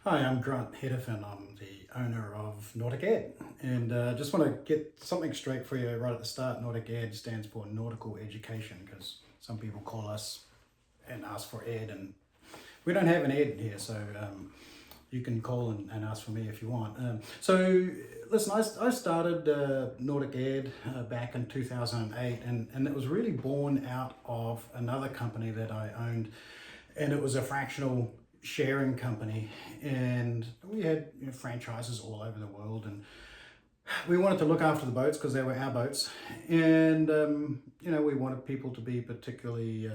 Hi, I'm Headifen. I'm the owner of NauticEd, and just want to get something straight for you right at the start. NauticEd stands for Nautical Education because some people call us and ask for ed, and we don't have an ed here, so you can call and ask for me if you want. Listen, I started NauticEd back in 2008, and it was really born out of another company that I owned, and it was a fractional sharing company, and we had franchises all over the world, and we wanted to look after the boats because they were our boats, and we wanted people to be particularly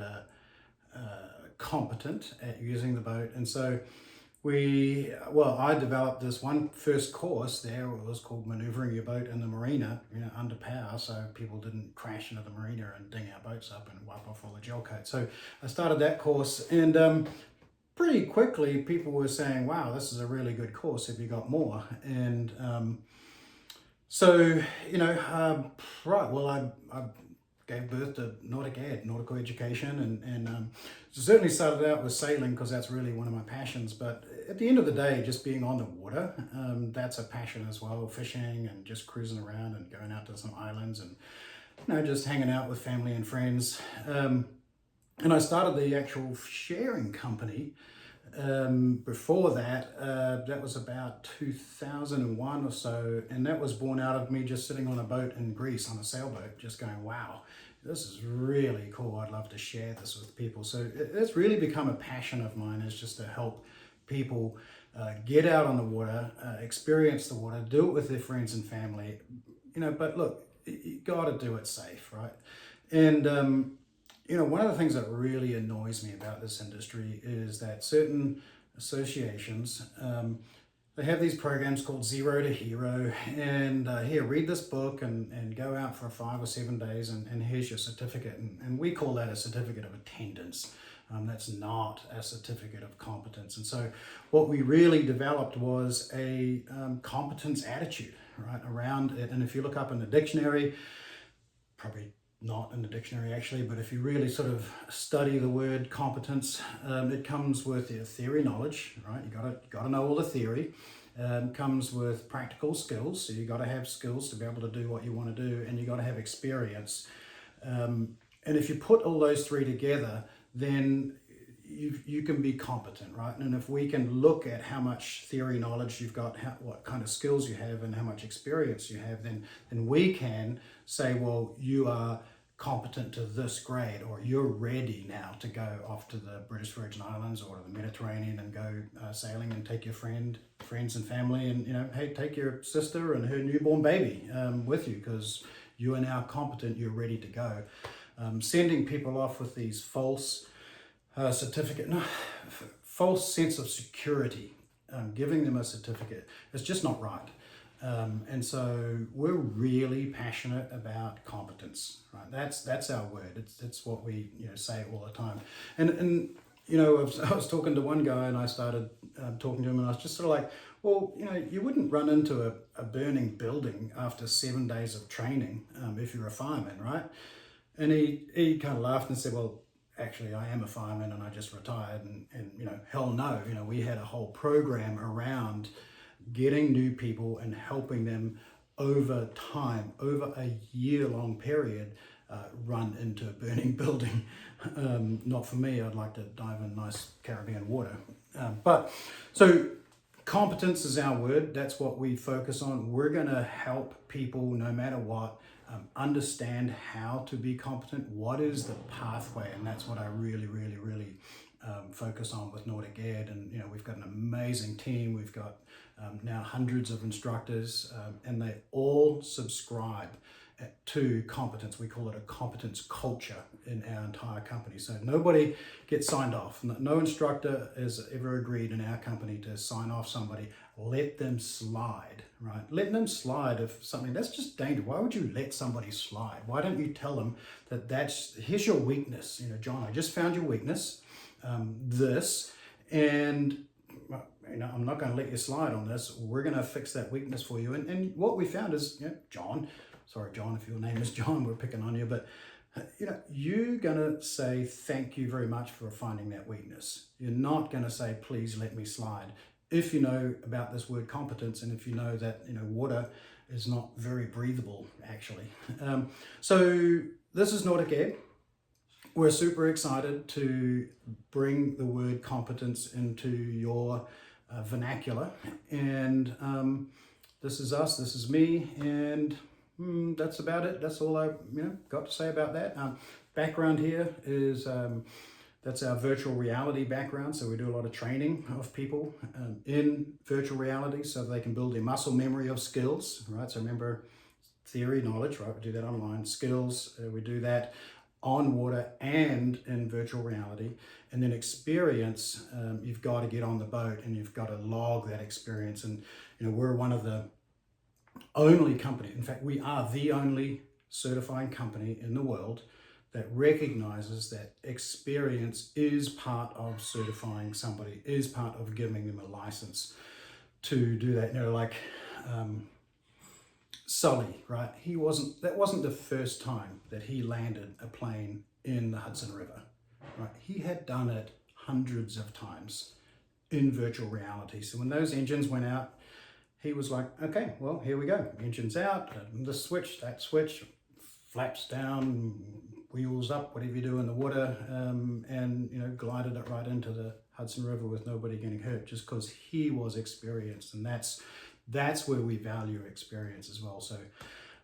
competent at using the boat. And so I developed this one first course there. It was called Maneuvering Your Boat in the Marina, under power, so people didn't crash into the marina and ding our boats up and wipe off all the gel coat. So I started that course, and pretty quickly people were saying, wow, this is a really good course, have you got more? And I gave birth to NauticEd, Nautical Education, and certainly started out with sailing because that's really one of my passions. But at the end of the day, just being on the water, that's a passion as well. Fishing and just cruising around and going out to some islands and just hanging out with family and friends. And I started the actual sharing company before that. That was about 2001 or so, and that was born out of me just sitting on a boat in Greece on a sailboat, just going, wow, this is really cool. I'd love to share this with people. So it's really become a passion of mine, is just to help people get out on the water, experience the water, do it with their friends and family. But look, you got to do it safe, right? And one of the things that really annoys me about this industry is that certain associations, they have these programs called Zero to Hero, and here, read this book and go out for 5 or 7 days, and here's your certificate. And we call that a certificate of attendance. That's not a certificate of competence. And so what we really developed was a competence attitude, right, around it. And if you look up in the dictionary, probably not in the dictionary actually, but if you really sort of study the word competence, it comes with your theory knowledge, right? You gotta know all the theory. Comes with practical skills, so you got to have skills to be able to do what you want to do, and you got to have experience. And if you put all those three together, then you can be competent, right? And if we can look at how much theory knowledge you've got, what kind of skills you have, and how much experience you have, then we can say, well, you are competent to this grade, or you're ready now to go off to the British Virgin Islands or to the Mediterranean and go sailing, and take your friends and family, and hey, take your sister and her newborn baby with you, because you are now competent, you're ready to go. Sending people off with these false false sense of security, giving them a certificate, it's just not right. And so we're really passionate about competence, right? That's our word. It's what we say all the time. And I was talking to one guy, and I started talking to him, and I was just sort of like, well, you wouldn't run into a burning building after 7 days of training if you're a fireman, right? And he kind of laughed and said, well, actually, I am a fireman and I just retired, and hell no. We had a whole program around getting new people and helping them over time, over a year-long period, run into a burning building. Not for me. I'd like to dive in nice Caribbean water. So competence is our word. That's what we focus on. We're going to help people, no matter what, understand how to be competent. What is the pathway? And that's what I really focus on with NauticEd. And we've got an amazing team. We've got now hundreds of instructors, and they all subscribe to competence. We call it a competence culture in our entire company. So nobody gets signed off. No instructor has ever agreed in our company to sign off somebody. Let them slide, right? Letting them slide if something, that's just dangerous. Why would you let somebody slide? Why don't you tell them here's your weakness? John, I just found your weakness, and I'm not going to let you slide on this. We're going to fix that weakness for you. And what we found is, John, sorry, John, if your name is John, we're picking on you, but you're going to say thank you very much for finding that weakness. You're not going to say, please let me slide. if you know about this word competence, and if you know that water is not very breathable actually. So this is NauticEd. We're super excited to bring the word competence into your vernacular, and this is us, this is me, and that's about it. That's all I got to say about that. Background here is that's our virtual reality background. So we do a lot of training of people in virtual reality so they can build their muscle memory of skills, right? So remember, theory, knowledge, right? We do that online. Skills, we do that on water and in virtual reality. And then experience, you've got to get on the boat and you've got to log that experience. And we're one of the only company, in fact we are the only certifying company in the world that recognizes that experience is part of certifying somebody, is part of giving them a license to do that. Like Sully, right? That wasn't the first time that he landed a plane in the Hudson River, right? He had done it hundreds of times in virtual reality. So when those engines went out, he was like, okay, well, here we go. Engine's out, this switch, that switch, flaps down, wheels up, whatever you do in the water, and glided it right into the Hudson River with nobody getting hurt, just because he was experienced. And that's where we value experience as well. So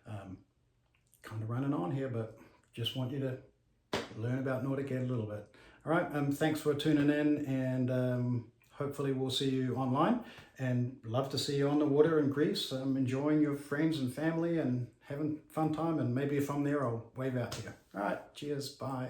kind of running on here, but just want you to learn about NauticEd a little bit. All right, thanks for tuning in, and hopefully we'll see you online, and love to see you on the water in Greece, enjoying your friends and family and having fun time, and maybe if I'm there I'll wave out to you. All right, cheers, bye.